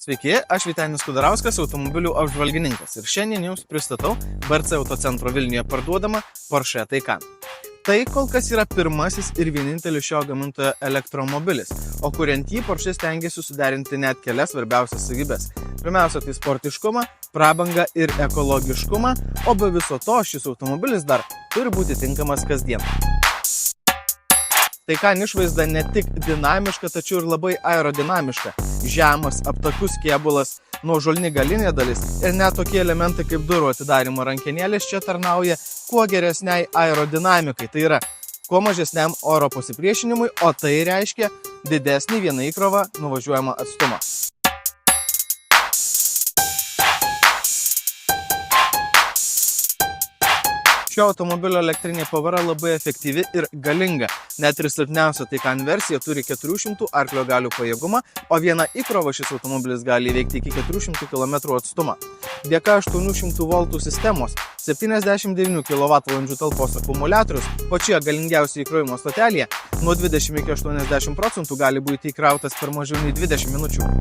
Sveiki, aš Vytenis Kudarauskas, automobilių apžvalgininkas ir šiandien jums pristatau BRC Autocentro Vilniuje parduodamą Porsche Taycan. Tai kol kas yra pirmasis ir vienintelis šio gamintojo elektromobilis, o kuriant jį Porsche stengiasi suderinti net kelias svarbiausias savybės. Pirmiausia, tai sportiškumą, prabangą ir ekologiškumą, o be viso to šis automobilis dar turi būti tinkamas kasdien. Taycan išvaizda ne tik dinamiška, tačiau ir labai aerodinamiška. Žemas, aptakus kėbulas, nuožulni galinė dalis ir net tokie elementai kaip durų atidarimo rankenėlės čia tarnauja kuo geresniai aerodinamikai, tai yra kuo mažesniam oro pasipriešinimui, o tai reiškia didesnį vieną įkrovą nuvažiuojamą atstumą. Šio automobilio elektrinė pavara labai efektyvi ir galinga. Net ir silpniausia Taycan versija turi 400 arklio galių pajėgumą, o vieną įkrovą šis automobilis gali įveikti iki 400 km atstumą. Dėka 800 V sistemos, 79 kWh talpos akumuliatorius, pačioje galingiausioje įkrovimo stotelėje nuo 20 iki 80% gali būti įkrautas per mažiau nei 20 minučių.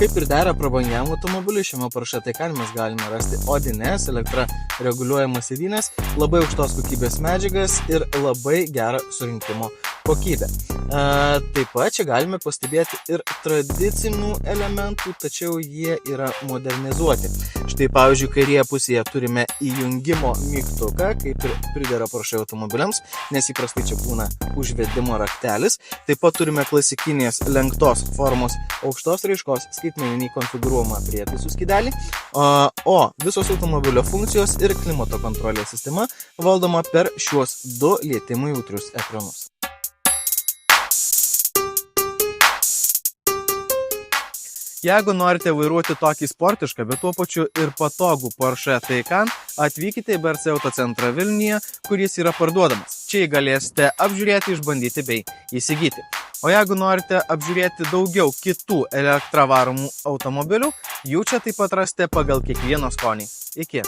Kaip ir dera prabangiam automobiliui, šiame Porsche Taycan mes galime rasti odines, elektra reguliuojamas sėdynes, labai aukštos kokybės medžiagas ir labai gerą surinkimo kokybę. Taip pat čia galime pastebėti ir tradicinių elementų, tačiau jie yra modernizuoti. Štai pavyzdžiui, kairėje pusėje turime įjungimo mygtuką, kaip ir pridera Porsche automobiliams, nes įprastai čia būna užvedimo raktelis. Taip pat turime klasikinės lenktos formos aukštos raiškos skaitmeninį konfigūruojamą prietaisų skydelį, o visos automobilio funkcijos ir klimato kontrolės sistema valdoma per šiuos du lietimui jautrius ekranus. Jeigu norite vairuoti tokį sportišką, bet tuo pačiu ir patogų Porsche Taycan, atvykite į BRC Autocentrą Vilniuje, kuris yra parduodamas. Čia jį galėsite apžiūrėti, išbandyti bei įsigyti. O jeigu norite apžiūrėti daugiau kitų elektra varomų automobilių, jų čia taip pat rasite pagal kiekvieną skonį. Iki.